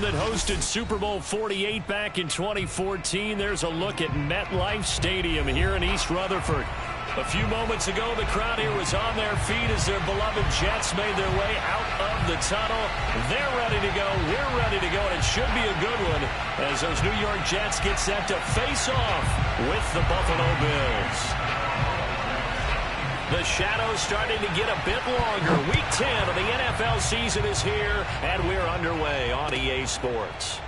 team that hosted Super Bowl 48 back in 2014. There's a look at MetLife Stadium here in East Rutherford. A few moments ago, the crowd here was on their feet as their beloved Jets made their way out of the tunnel. They're ready to go. We're ready to go, and it should be a good one as those New York Jets get set to face off with the Buffalo Bills. The shadow's starting to get a bit longer. Week 10 of the NFL season is here, and we're underway on EA Sports.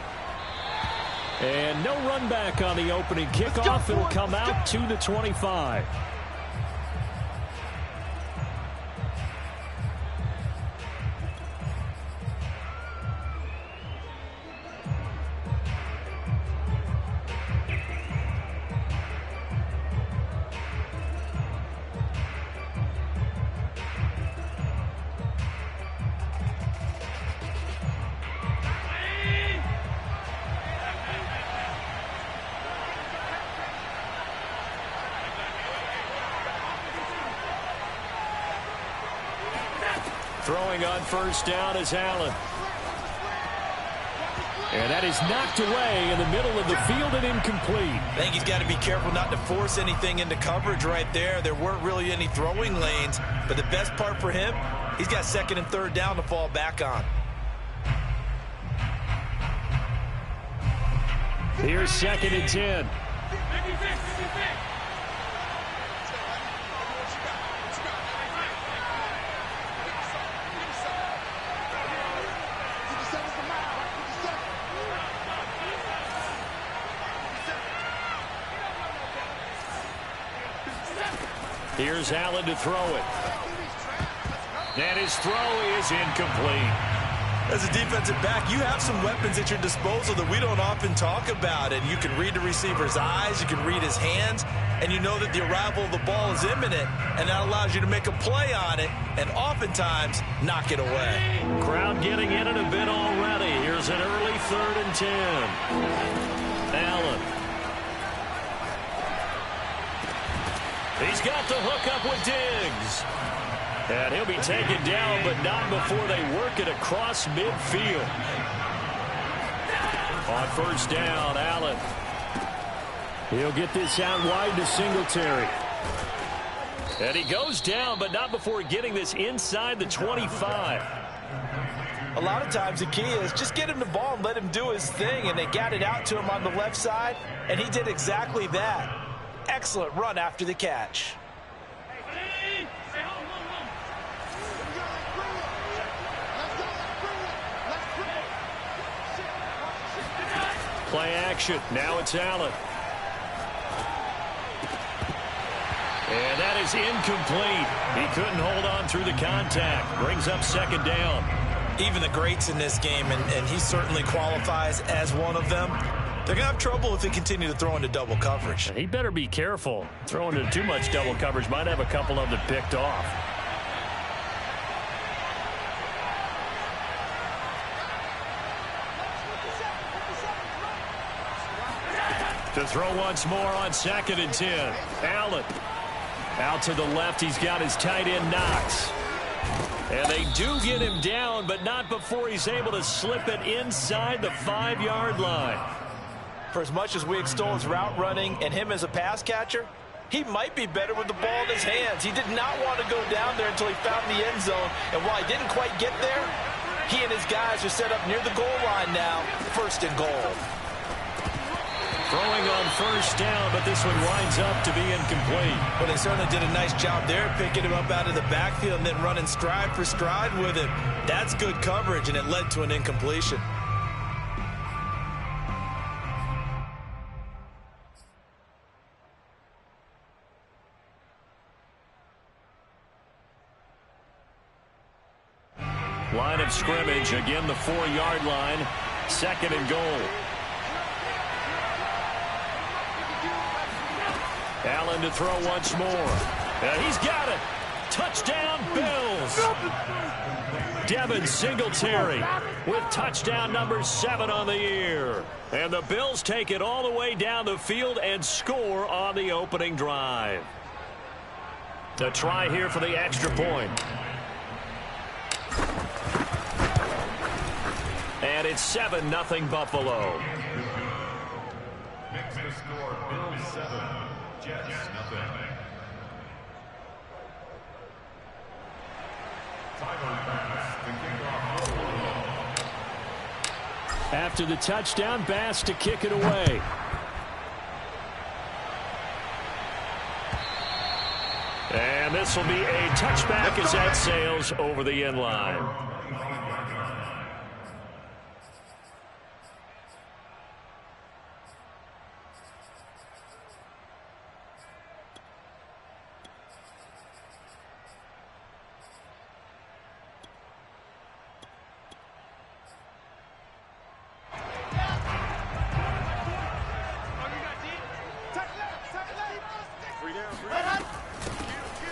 And no run back on the opening kickoff. It'll come out to the 25. Throwing on first down is Allen. And that is knocked away in the middle of the field and incomplete. I think he's got to be careful not to force anything into coverage right there. There weren't really any throwing lanes, but the best part for him, he's got second and third down to fall back on. Here's second and 10. Here's Allen to throw it. And his throw is incomplete. As a defensive back, you have some weapons at your disposal that we don't often talk about. And you can read the receiver's eyes, you can read his hands, and you know that the arrival of the ball is imminent, and that allows you to make a play on it and oftentimes knock it away. Crowd getting in it a bit already. Here's an early 3rd and 10. Allen. He's got the hook up with Diggs. And he'll be taken down, but not before they work it across midfield. On first down, Allen. He'll get this out wide to Singletary. And he goes down, but not before getting this inside the 25. A lot of times the key is just get him the ball and let him do his thing, and they got it out to him on the left side, and he did exactly that. Excellent run after the catch. Play action. Now it's Allen. And that is incomplete. He couldn't hold on through the contact. Brings up second down. Even the greats in this game, and he certainly qualifies as one of them, they're going to have trouble if they continue to throw into double coverage. He better be careful. Throwing into too much double coverage might have a couple of them picked off. To throw once more on 2nd and 10. Allen. Out to the left, he's got his tight end Knox. And they do get him down, but not before he's able to slip it inside the 5-yard line. For as much as we extol his route running and him as a pass catcher, he might be better with the ball in his hands. He did not want to go down there until he found the end zone. And while he didn't quite get there, he and his guys are set up near the goal line now, 1st and goal. Throwing on first down, but this one winds up to be incomplete. Well, they certainly did a nice job there, picking him up out of the backfield and then running stride for stride with him. That's good coverage, and it led to an incompletion. Line of scrimmage, again the 4-yard line, 2nd and goal. Allen to throw once more. He's got it. Touchdown, Bills. Devin Singletary with touchdown number 7 on the year. And the Bills take it all the way down the field and score on the opening drive. The try here for the extra point. And and it's 7-0 Buffalo. Next to score, Bills 7, Jets nothing. After the touchdown, Bass to kick it away. And this will be a touchback as that sails over the end line.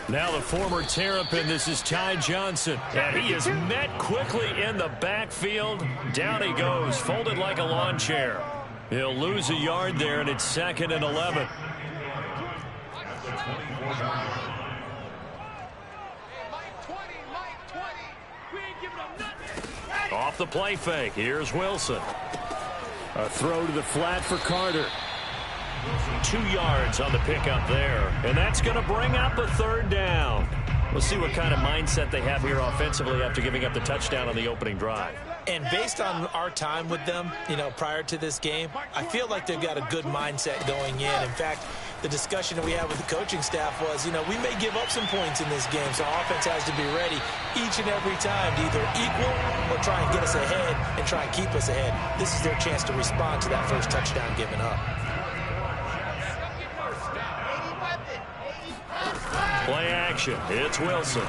Now the former Terrapin, this is Ty Johnson. And he is met quickly in the backfield. Down he goes, folded like a lawn chair. He'll lose a yard there, and it's 2nd and 11. Off the play fake, here's Wilson. A throw to the flat for Carter. 2 yards on the pickup there. And that's going to bring up a 3rd down. We'll see what kind of mindset they have here offensively after giving up the touchdown on the opening drive. And based on our time with them, prior to this game, I feel like they've got a good mindset going in. In fact, the discussion that we had with the coaching staff was, we may give up some points in this game, so our offense has to be ready each and every time to either equal or try and get us ahead and try and keep us ahead. This is their chance to respond to that first touchdown given up. Play action. It's Wilson.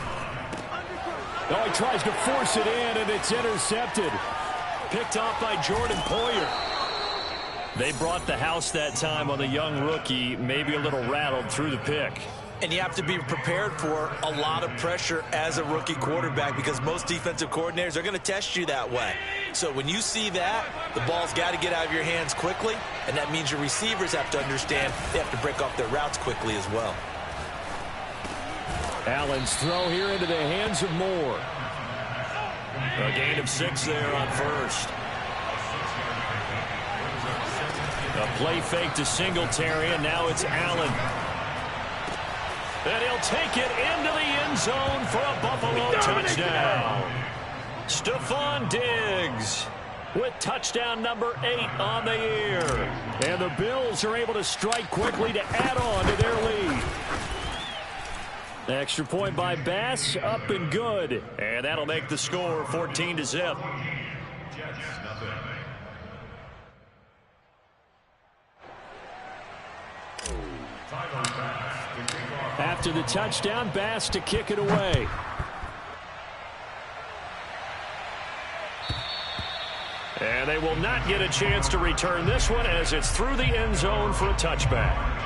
Oh, he tries to force it in, and it's intercepted. Picked off by Jordan Poyer. They brought the house that time on the young rookie, maybe a little rattled through the pick. And you have to be prepared for a lot of pressure as a rookie quarterback because most defensive coordinators are going to test you that way. So when you see that, the ball's got to get out of your hands quickly, and that means your receivers have to understand they have to break off their routes quickly as well. Allen's throw here into the hands of Moore. A gain of 6 there on first. A play fake to Singletary, and now it's Allen. And he'll take it into the end zone for a Buffalo touchdown. Stephon Diggs with touchdown number 8 on the year. And the Bills are able to strike quickly to add on to their lead. Extra point by Bass, up and good. And that'll make the score 14-0. After the touchdown, Bass to kick it away. And they will not get a chance to return this one as it's through the end zone for a touchback.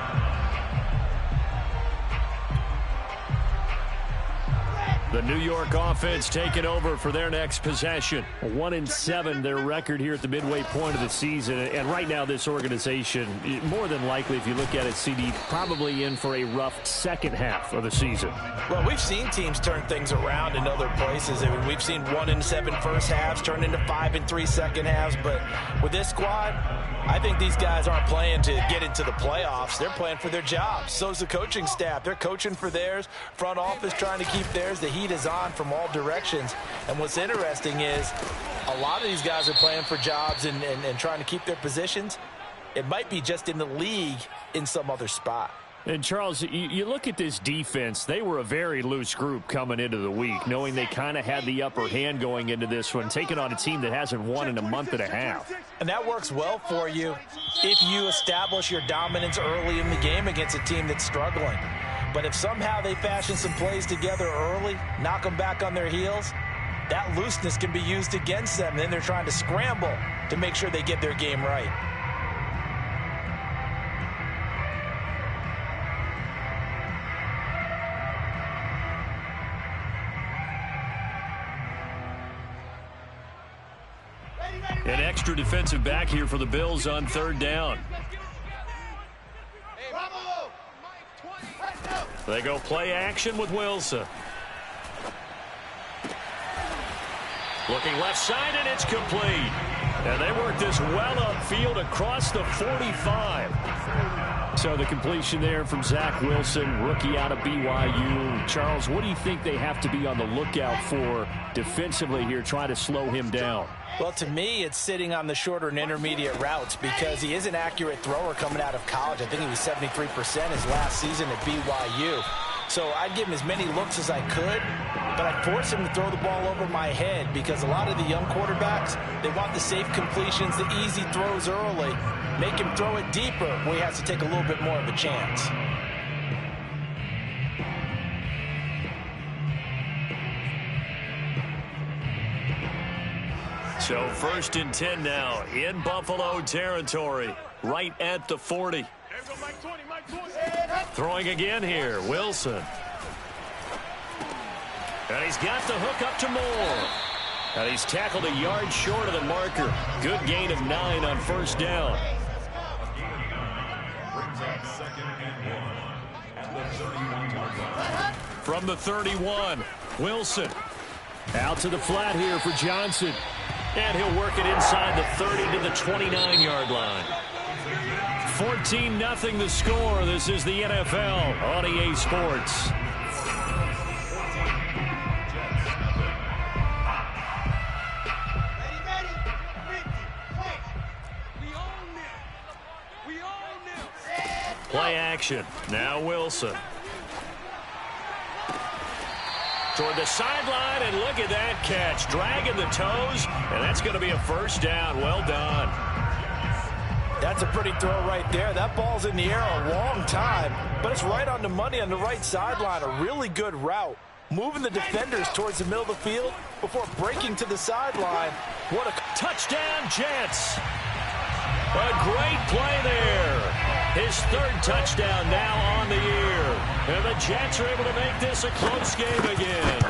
The New York offense taking over for their next possession. 1-7 their record here at the midway point of the season. And right now this organization, more than likely if you look at it, CD, probably in for a rough second half of the season. Well, we've seen teams turn things around in other places. I mean, we've seen 1-7 first halves turn into 5-3 second halves. But with this squad, I think these guys aren't playing to get into the playoffs. They're playing for their jobs. So's the coaching staff. They're coaching for theirs. Front office trying to keep theirs. The heat is on from all directions. And what's interesting is a lot of these guys are playing for jobs and trying to keep their positions. It might be just in the league in some other spot. And, Charles, you look at this defense, they were a very loose group coming into the week, knowing they kind of had the upper hand going into this one, taking on a team that hasn't won in a month and a half. And that works well for you if you establish your dominance early in the game against a team that's struggling. But if somehow they fashion some plays together early, knock them back on their heels, that looseness can be used against them. Then they're trying to scramble to make sure they get their game right. An extra defensive back here for the Bills on 3rd down. They go play action with Wilson. Looking left side, and it's complete. And they work this well upfield across the 45. So the completion there from Zach Wilson, rookie out of BYU. Charles, what do you think they have to be on the lookout for defensively here, trying to slow him down? Well, to me, it's sitting on the shorter and intermediate routes because he is an accurate thrower coming out of college. I think he was 73% his last season at BYU. So I'd give him as many looks as I could, but I'd force him to throw the ball over my head because a lot of the young quarterbacks, they want the safe completions, the easy throws early. Make him throw it deeper where he has to take a little bit more of a chance. So 1st and 10 now in Buffalo territory, right at the 40. Throwing again here, Wilson. And he's got the hook up to Moore. And he's tackled a yard short of the marker. Good gain of 9 on 1st down. From the 31, Wilson. Out to the flat here for Johnson. And he'll work it inside the 30 to the 29-yard line. 14-0 the score. This is the NFL on EA Sports. Play action. Now Wilson. Toward the sideline, and look at that catch. Dragging the toes, and that's going to be a 1st down. Well done. That's a pretty throw right there. That ball's in the air a long time, but it's right on the money on the right sideline. A really good route. Moving the defenders towards the middle of the field before breaking to the sideline. What a touchdown, Jets. A great play there. His 3rd touchdown now on the year. And the Jets are able to make this a close game again.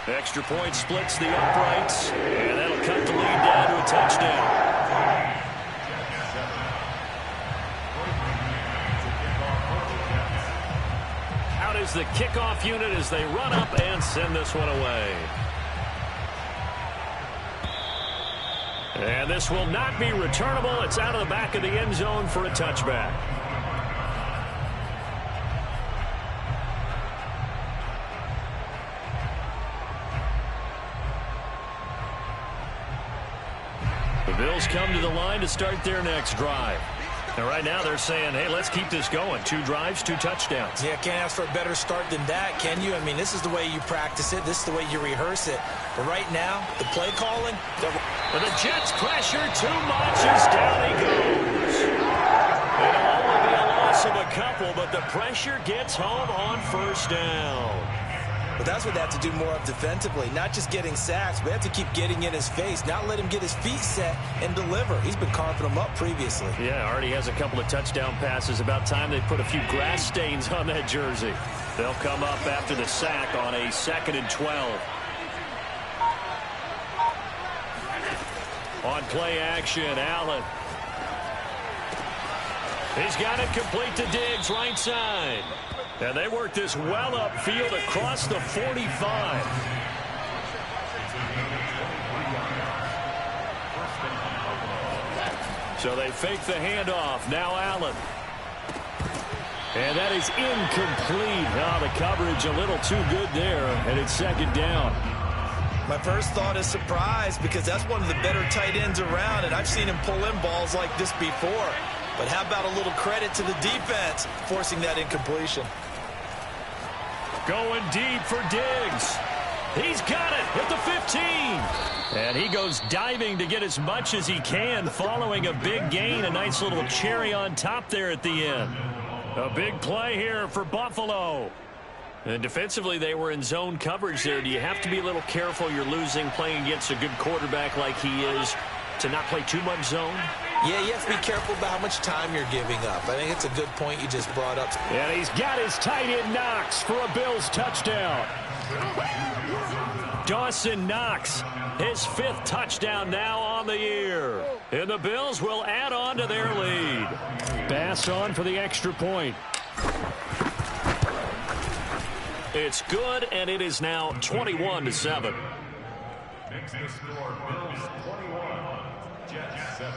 Extra point splits the uprights, and that'll cut the lead down to a touchdown. Out is the kickoff unit as they run up and send this one away. And this will not be returnable. It's out of the back of the end zone for a touchback. The Bills come to the line to start their next drive. And right now they're saying, hey, let's keep this going. 2 drives, 2 touchdowns. Yeah, can't ask for a better start than that, can you? I mean, this is the way you practice it. This is the way you rehearse it. But right now, the play calling. But the Jets pressure too much as down he goes. It'll only be a loss of a couple, but the pressure gets home on 1st down. But that's what they have to do more of defensively. Not just getting sacks, but they have to keep getting in his face. Not let him get his feet set and deliver. He's been carving them up previously. Yeah, already has a couple of touchdown passes. About time they put a few grass stains on that jersey. They'll come up after the sack on a 2nd and 12. On play action, Allen. He's got it complete to Diggs, right side. And they work this well upfield across the 45. So they fake the handoff. Now Allen. And that is incomplete. Oh, the coverage a little too good there, and it's 2nd down. My first thought is surprise because that's one of the better tight ends around, and I've seen him pull in balls like this before. But how about a little credit to the defense forcing that incompletion? Going deep for Diggs. He's got it at the 15. And he goes diving to get as much as he can following a big gain. A nice little cherry on top there at the end. A big play here for Buffalo. And defensively, they were in zone coverage there. Do you have to be a little careful? You're losing playing against a good quarterback like he is to not play too much zone? Yeah, you have to be careful about how much time you're giving up. I think it's a good point you just brought up. And he's got his tight end Knox for a Bills touchdown. Dawson Knox, his 5th touchdown now on the year. And the Bills will add on to their lead. Pass on for the extra point. It's good, and it is now 21-7. Makes the score Bills 21, Jets 7.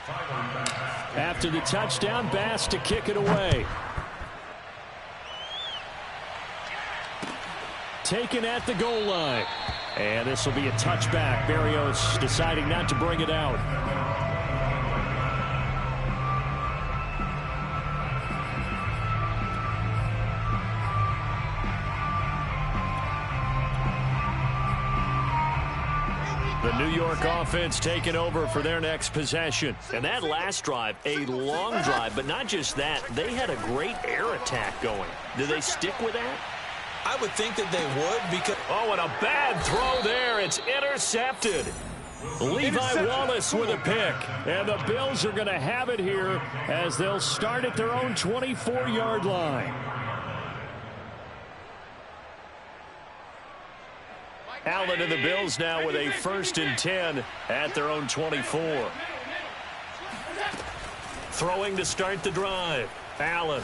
Final pass. After the touchdown, Bass to kick it away. Taken at the goal line. And this will be a touchback. Berrios deciding not to bring it out. The New York offense taking over for their next possession. And that last drive, a long drive, but not just that. They had a great air attack going. Do they stick with that? I would think that they would because... Oh, and a bad throw there. It's intercepted. Levi Wallace with a pick. And the Bills are going to have it here as they'll start at their own 24-yard line. Allen and the Bills now with a 1st and 10 at their own 24. Throwing to start the drive. Allen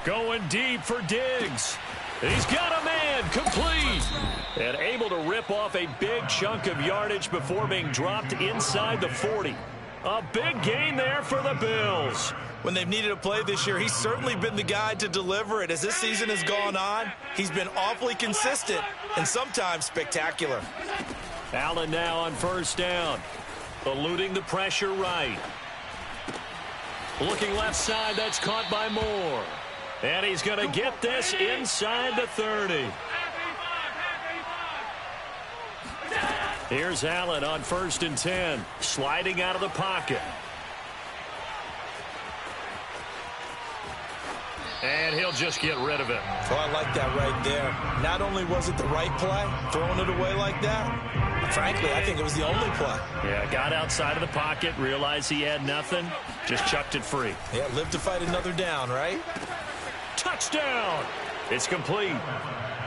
going deep for Diggs. He's got a man, complete. And able to rip off a big chunk of yardage before being dropped inside the 40. A big gain there for the Bills. When they've needed a play this year, he's certainly been the guy to deliver it. As this season has gone on, he's been awfully consistent and sometimes spectacular. Allen now on 1st down. Eluding the pressure right. Looking left side, that's caught by Moore. And he's going to get this inside the 30. Here's Allen on 1st and 10. Sliding out of the pocket. And he'll just get rid of it. Oh, I like that right there. Not only was it the right play, throwing it away like that, frankly, I think it was the only play. Yeah, got outside of the pocket, realized he had nothing, just chucked it free. Yeah, live to fight another down, right? Touchdown! It's complete.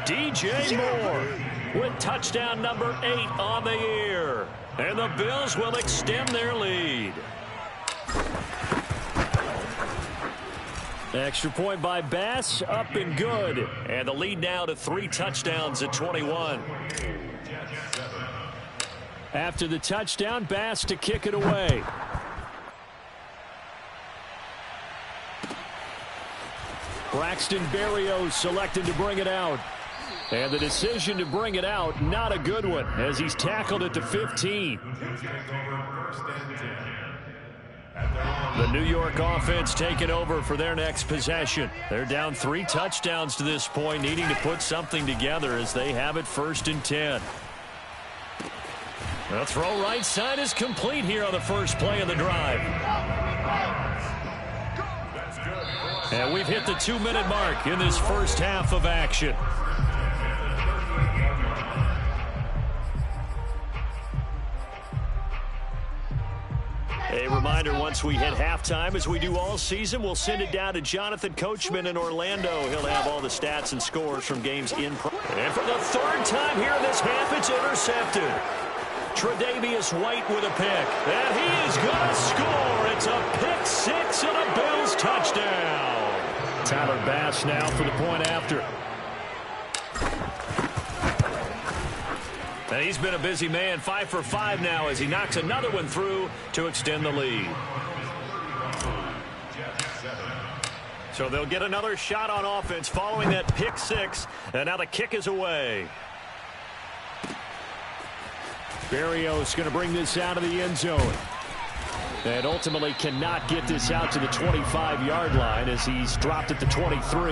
DJ Moore with touchdown number 8 on the year. And the Bills will extend their lead. Extra point by Bass, up and good. And the lead now to 3 touchdowns at 21. After the touchdown, Bass to kick it away. Braxton Berrios selected to bring it out. And the decision to bring it out, not a good one, as he's tackled at the 15. The New York offense taking over for their next possession. They're down 3 touchdowns to this point, needing to put something together as they have it 1st and 10. The throw right side is complete here on the first play of the drive. And we've hit the 2-minute mark in this first half of action. A reminder, once we hit halftime, as we do all season, we'll send it down to Jonathan Coachman in Orlando. He'll have all the stats and scores from games in. And for the 3rd time here in this half, it's intercepted. Tre'Davious White with a pick. And he is going to score. It's a pick 6 and a Bills touchdown. Tyler Bass now for the point after. And he's been a busy man, 5 for 5 now as he knocks another one through to extend the lead. So they'll get another shot on offense following that pick 6. And now the kick is away. Berrios going to bring this out of the end zone. And ultimately cannot get this out to the 25-yard line as he's dropped at the 23.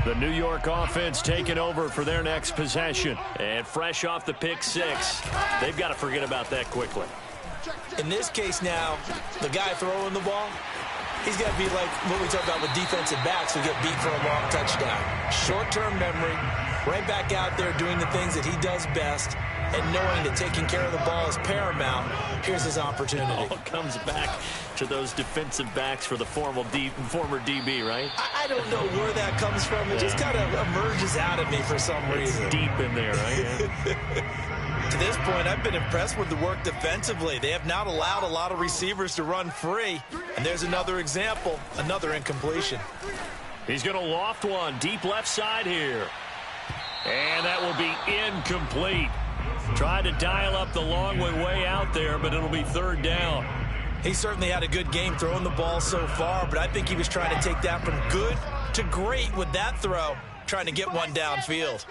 The New York offense taking over for their next possession. And fresh off the pick 6, they've got to forget about that quickly. In this case now, the guy throwing the ball, he's got to be like what we talk about with defensive backs who get beat for a long touchdown. Short-term memory, right back out there doing the things that he does best, and knowing that taking care of the ball is paramount. Here's his opportunity. It all comes back to those defensive backs for the former DB, right? I don't know where that comes from. It just kind of emerges out of me for some reason. It's deep in there, right? To this point, I've been impressed with the work defensively. They have not allowed a lot of receivers to run free. And there's another example, another incompletion. He's going to loft one deep left side here. And that will be incomplete. Tried to dial up the long way out there, but it'll be third down. He certainly had a good game throwing the ball so far, but I think he was trying to take that from good to great with that throw, trying to get one downfield.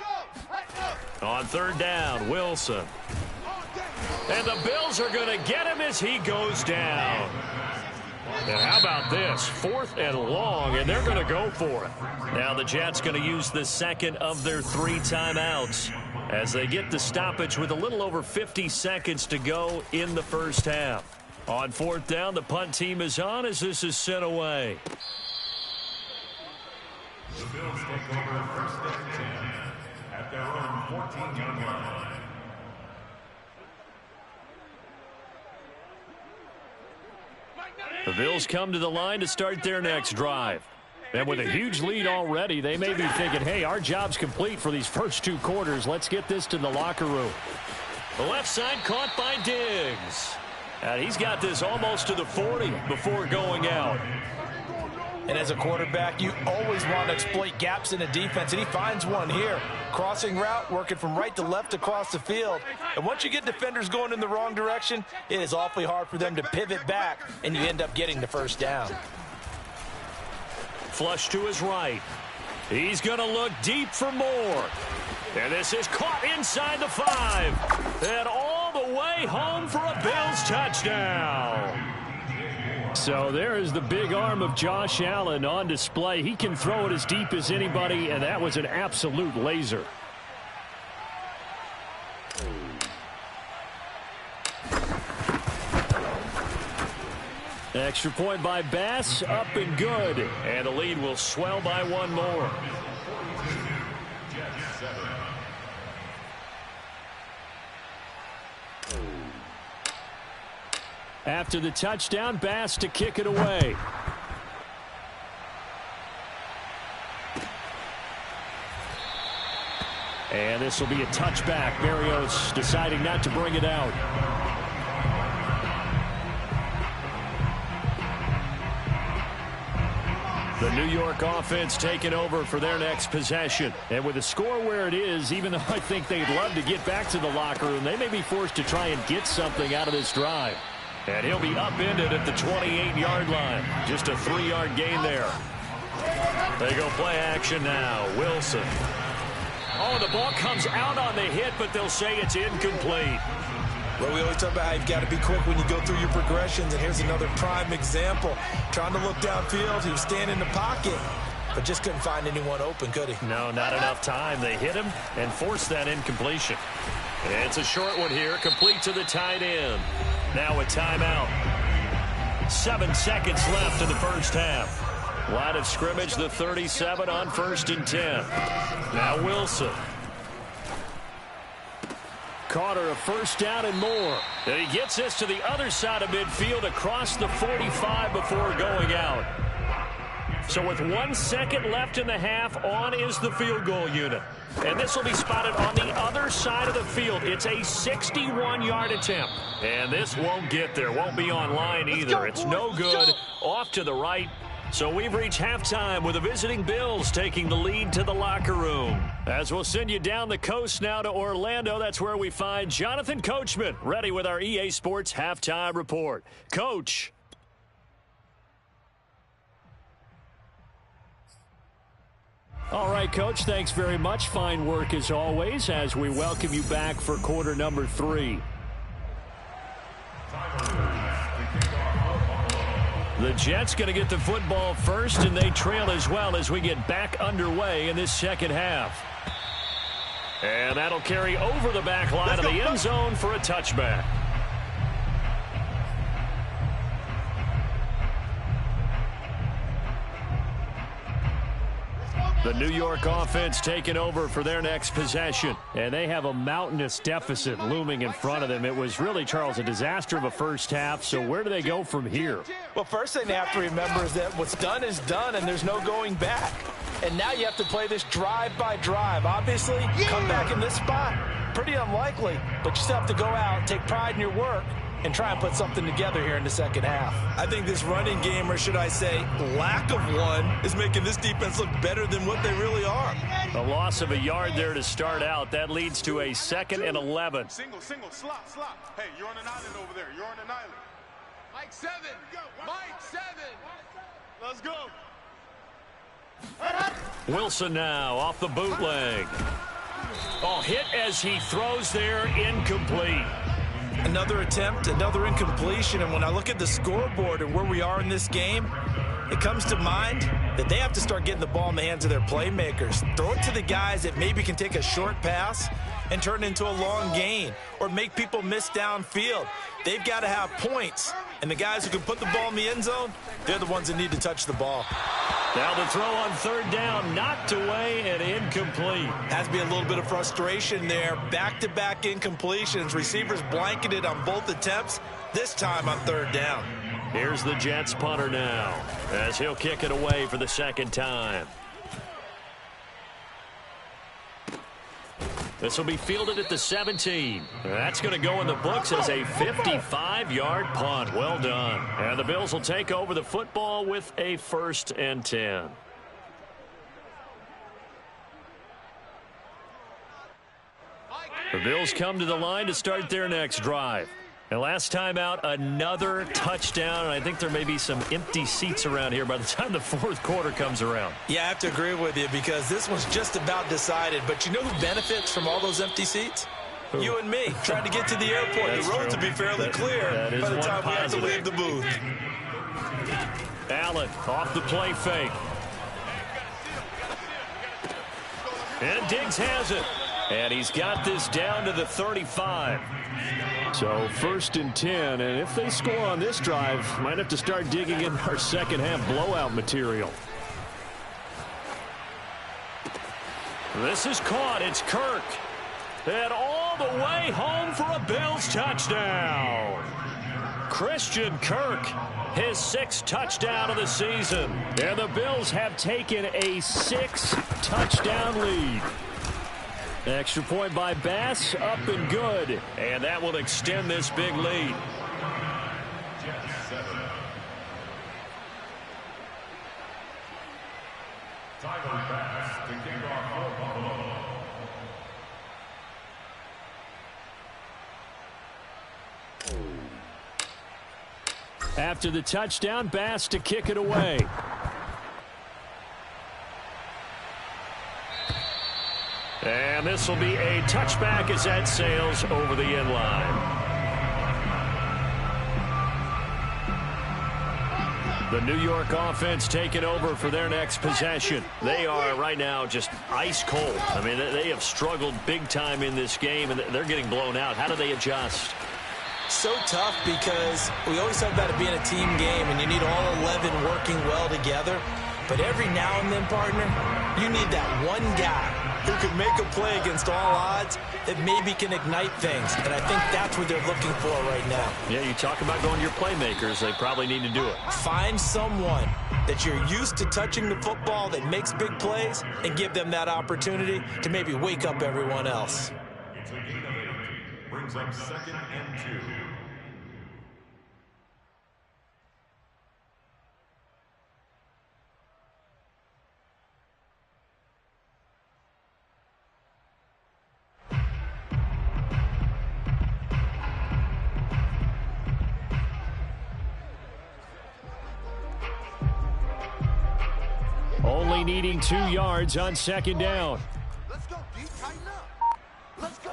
On third down, Wilson. And the Bills are going to get him as he goes down. And how about this? 4th and long, and they're going to go for it. Now the Jets going to use the second of their 3 timeouts as they get the stoppage with a little over 50 seconds to go in the first half. On 4th down, the punt team is on as this is sent away. The Bills take over first and 10 at their own 14-yard line. The Bills come to the line to start their next drive. And with a huge lead already, they may be thinking, hey, our job's complete for these first 2 quarters. Let's get this to the locker room. The left side caught by Diggs. And he's got this almost to the 40 before going out. And as a quarterback, you always want to exploit gaps in a defense, and he finds one here. Crossing route, working from right to left across the field. And once you get defenders going in the wrong direction, it is awfully hard for them to pivot back, and you end up getting the first down. Flush to his right. He's going to look deep for more. And this is caught inside the 5. And all the way home for a Bills touchdown. So there is the big arm of Josh Allen on display. He can throw it as deep as anybody, and that was an absolute laser. Extra point by Bass, up and good. And the lead will swell by 1 more. After the touchdown, Bass to kick it away. And this will be a touchback. Berrios deciding not to bring it out. The New York offense taking over for their next possession. And with the score where it is, even though I think they'd love to get back to the locker room, they may be forced to try and get something out of this drive. And he'll be upended at the 28-yard line. Just a 3-yard gain there. They go play action now. Wilson. Oh, the ball comes out on the hit, but they'll say it's incomplete. Well, we always talk about how you've got to be quick when you go through your progressions, and here's another prime example. Trying to look downfield, he was standing in the pocket, but just couldn't find anyone open, could he? No, not enough time. They hit him and forced that incompletion. It's a short one here, complete to the tight end. Now a timeout. 7 seconds left in the first half. Line of scrimmage, the 37 on 1st and 10. Now Wilson. Carter, a first down and more. And he gets this to the other side of midfield across the 45 before going out. So with 1 second left in the half, on is the field goal unit. And this will be spotted on the other side of the field. It's a 61-yard attempt. And this won't get there. Won't be on line either. It's no good. Off to the right. So we've reached halftime with the visiting Bills taking the lead to the locker room. As we'll send you down the coast now to Orlando, that's where we find Jonathan Coachman ready with our EA Sports Halftime Report. Coach. All right, Coach, thanks very much. Fine work as always as we welcome you back for quarter number 3. The Jets going to get the football first, and they trail as well as we get back underway in this second half. And that'll carry over the back line of the end zone for a touchback. The New York offense taking over for their next possession. And they have a mountainous deficit looming in front of them. It was really, Charles, a disaster of a first half. So where do they go from here? Well, first thing they have to remember is that what's done is done, and there's no going back. And now you have to play this drive by drive. Obviously, come back in this spot, pretty unlikely. But you still have to go out, take pride in your work, and try and put something together here in the second half. I think this running game, or should I say lack of one, is making this defense look better than what they really are. A loss of a yard there to start out. That leads to a 2nd and 11. Single, slot. Hey, you're on an island over there. You're on an island. Mike 7. Mike 7. Let's go. Wilson now off the bootleg. Oh, hit as he throws there, incomplete. Another attempt, another incompletion, and when I look at the scoreboard and where we are in this game, it comes to mind that they have to start getting the ball in the hands of their playmakers. Throw it to the guys that maybe can take a short pass and turn it into a long gain or make people miss downfield. They've got to have points, and the guys who can put the ball in the end zone, they're the ones that need to touch the ball. Now the throw on 3rd down, knocked away and incomplete. Has to be a little bit of frustration there. Back-to-back incompletions. Receivers blanketed on both attempts, this time on 3rd down. Here's the Jets punter now, as he'll kick it away for the 2nd time. This will be fielded at the 17. That's going to go in the books as a 55-yard punt. Well done. And the Bills will take over the football with a 1st and 10. The Bills come to the line to start their next drive. And last time out, another touchdown, and I think there may be some empty seats around here by the time the 4th quarter comes around. Yeah, I have to agree with you because this one's just about decided. But you know who benefits from all those empty seats? Who? You and me, trying to get to the airport. That's the roads true. will be fairly clear by the time we have to leave the booth. Allen off the play fake. And Diggs has it. And he's got this down to the 35. So 1st and 10, and if they score on this drive, might have to start digging in our second half blowout material. This is caught. It's Kirk. And all the way home for a Bills touchdown. Christian Kirk, his 6th touchdown of the season. And the Bills have taken a 6-touchdown lead. Extra point by Bass, up and good. And that will extend this big lead. Tyler Bass to kick off for Buffalo. After the touchdown, Bass to kick it away. And this will be a touchback as that sails over the end line. The New York offense taking over for their next possession. They are right now just ice cold. I mean, they have struggled big time in this game, and they're getting blown out. How do they adjust? So tough because we always talk about it being a team game, and you need all 11 working well together. But every now and then, partner, you need that one guy who can make a play against all odds that maybe can ignite things. And I think that's what they're looking for right now. Yeah, you talk about going to your playmakers. They probably need to do it. Find someone that you're used to touching the football that makes big plays and give them that opportunity to maybe wake up everyone else. It's a gain of 8. Brings up 2nd and 2. Only needing 2 yards on 2nd down. Let's go, D. Tighten up. Let's go.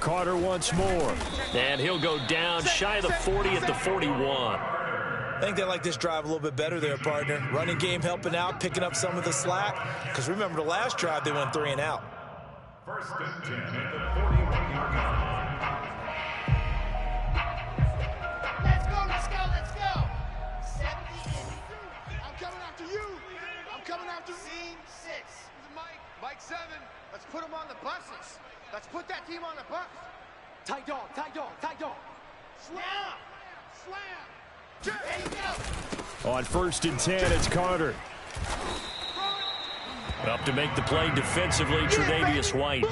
Carter once more. And he'll go down shy of the 40 at the 41. I think they like this drive a little bit better there, partner. Running game helping out, picking up some of the slack. Because remember, the last drive, they went 3 and out. 1st and 10 at the 41-yard line. Let's go, let's go, let's go. 70, I'm coming after you. I'm coming after scene 6. Mike 7, let's put them on the buses. Let's put that team on the bus. Tight dog, tight dog, tight dog. Slam! Slam! There you go! On 1st and 10, it's Carter. Up to make the play defensively, Tre'Davious White.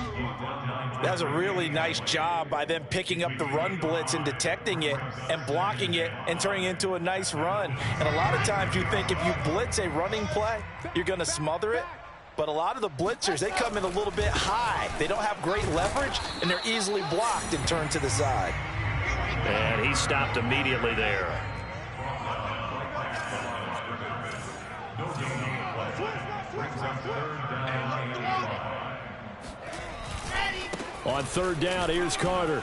That was a really nice job by them picking up the run blitz and detecting it and blocking it and turning it into a nice run. And a lot of times you think if you blitz a running play, you're going to smother it. But a lot of the blitzers, they come in a little bit high. They don't have great leverage, and they're easily blocked and turned to the side. And he stopped immediately there. On 3rd down, here's Carter.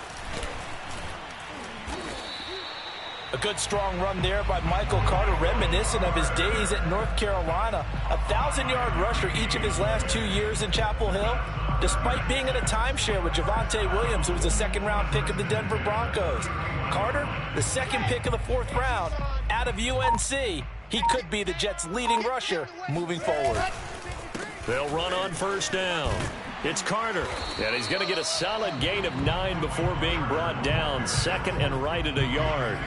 A good strong run there by Michael Carter, reminiscent of his days at North Carolina. A 1,000-yard rusher each of his last 2 years in Chapel Hill, despite being in a timeshare with Javonte Williams, who was a second-round pick of the Denver Broncos. Carter, the second pick of the 4th round, out of UNC. He could be the Jets' leading rusher moving forward. They'll run on 1st down. It's Carter, and he's going to get a solid gain of 9 before being brought down. 2nd and right at a yard.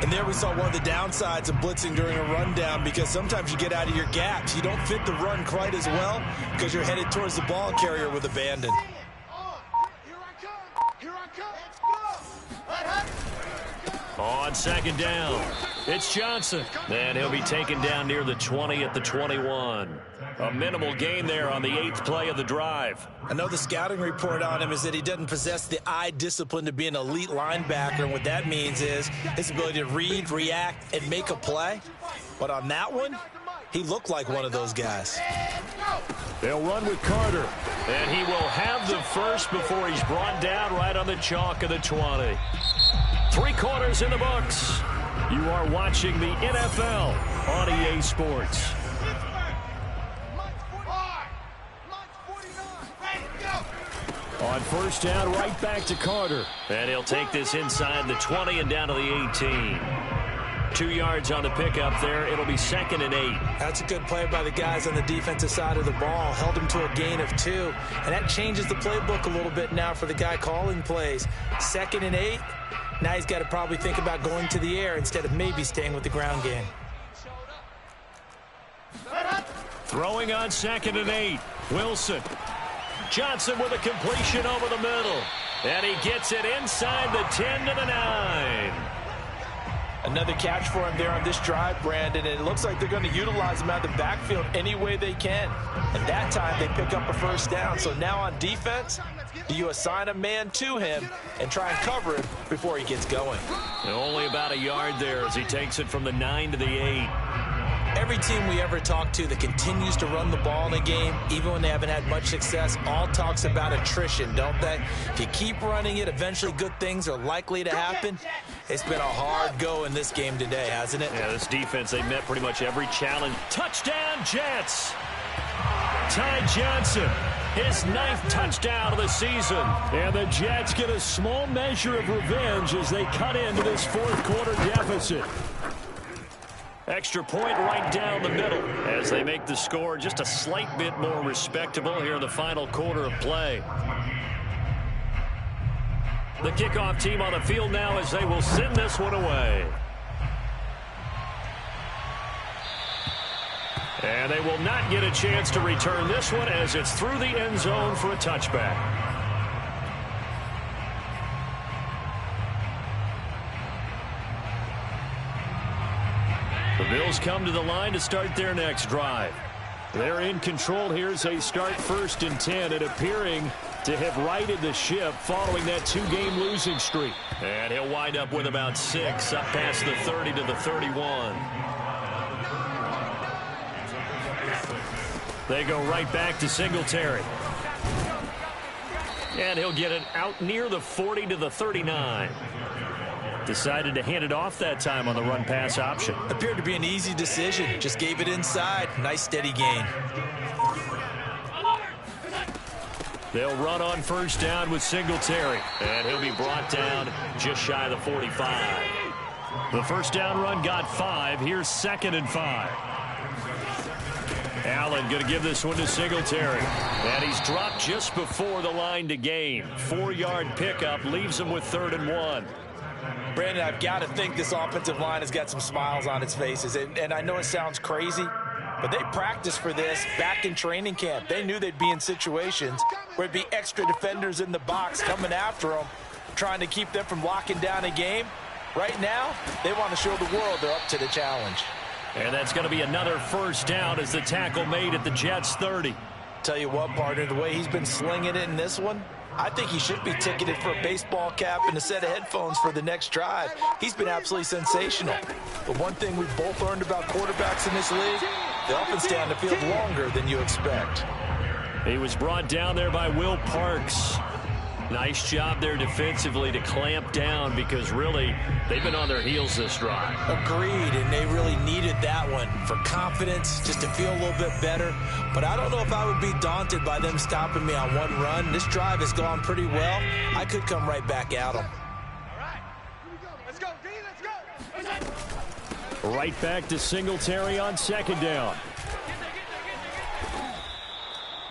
And there we saw one of the downsides of blitzing during a rundown, because sometimes you get out of your gaps. You don't fit the run quite as well because you're headed towards the ball carrier with abandon. Here I come! Here I come! Let's go! On 2nd down, it's Johnson, and he'll be taken down near the 20 at the 21. A minimal gain there on the 8th play of the drive. I know the scouting report on him is that he doesn't possess the eye discipline to be an elite linebacker, and what that means is his ability to read, react, and make a play. But on that one, he looked like one of those guys. They'll run with Carter. And he will have the first before he's brought down right on the chalk of the 20. 3 quarters in the books. You are watching the NFL on EA Sports. On 1st down, right back to Carter. And he'll take this inside the 20 and down to the 18. 2 yards on the pickup there. It'll be 2nd and 8. That's a good play by the guys on the defensive side of the ball. Held him to a gain of 2. And that changes the playbook a little bit now for the guy calling plays. 2nd and 8. Now he's got to probably think about going to the air instead of maybe staying with the ground game. Throwing on 2nd and 8. Wilson. Johnson with a completion over the middle. And he gets it inside the 10 to the 9. Another catch for him there on this drive, Brandon, and it looks like they're going to utilize him out of the backfield any way they can. At that time, they pick up a 1st down. So now on defense, do you assign a man to him and try and cover him before he gets going? And only about a yard there as he takes it from the 9 to the 8. Every team we ever talk to that continues to run the ball in a game, even when they haven't had much success, all talks about attrition, don't they? If you keep running it, eventually good things are likely to happen. It's been a hard go in this game today, hasn't it? Yeah, this defense, they met pretty much every challenge. Touchdown, Jets! Ty Johnson, his 9th touchdown of the season. And the Jets get a small measure of revenge as they cut into this 4th quarter deficit. Extra point right down the middle as they make the score just a slight bit more respectable here in the final quarter of play. The kickoff team on the field now as they will send this one away. And they will not get a chance to return this one as it's through the end zone for a touchback. The Bills come to the line to start their next drive. They're in control here as they start 1st and 10 and appearing to have righted the ship following that 2-game losing streak. And he'll wind up with about 6 up past the 30 to the 31. They go right back to Singletary. And he'll get it out near the 40 to the 39. Decided to hand it off that time on the run-pass option. Appeared to be an easy decision. Just gave it inside. Nice steady gain. They'll run on 1st down with Singletary. And he'll be brought down just shy of the 45. The 1st down run got 5. Here's 2nd and 5. Allen going to give this one to Singletary. And he's dropped just before the line to gain. 4-yard pickup leaves him with 3rd and 1. Brandon, I've got to think this offensive line has got some smiles on its faces. And I know it sounds crazy, but they practiced for this back in training camp. They knew they'd be in situations where it'd be extra defenders in the box coming after them, trying to keep them from locking down a game. Right now, they want to show the world they're up to the challenge. And that's going to be another 1st down as the tackle made at the Jets' 30. Tell you what, partner, the way he's been slinging it in this one, I think he should be ticketed for a baseball cap and a set of headphones for the next drive. He's been absolutely sensational. But one thing we've both learned about quarterbacks in this league, they often stay on the field longer than you expect. He was brought down there by Will Parks. Nice job there defensively to clamp down because really they've been on their heels this drive. Agreed, and they really needed that one for confidence, just to feel a little bit better. But I don't know if I would be daunted by them stopping me on one run. This drive has gone pretty well. I could come right back at them. All right. Here we go. Let's go, D. Let's go. Right back to Singletary on 2nd down.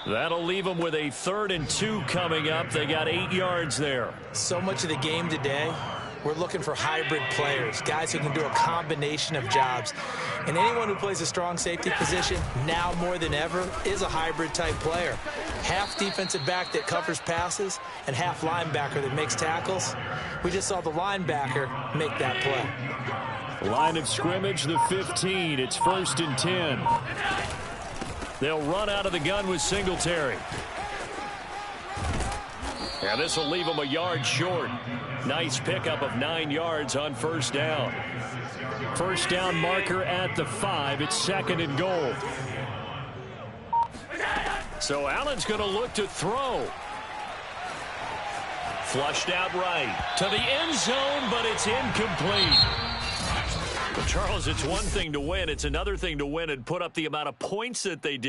That'll leave them with a 3rd and 2 coming up. They got 8 yards there. So much of the game today, we're looking for hybrid players, guys who can do a combination of jobs. And anyone who plays a strong safety position, now more than ever, is a hybrid type player. Half defensive back that covers passes and half linebacker that makes tackles. We just saw the linebacker make that play. Line of scrimmage, the 15. It's 1st and 10. They'll run out of the gun with Singletary. And this will leave them a yard short. Nice pickup of 9 yards on 1st down. 1st down marker at the 5. It's 2nd and goal. So Allen's going to look to throw. Flushed out right to the end zone, but it's incomplete. But Charles, it's one thing to win. It's another thing to win and put up the amount of points that they did.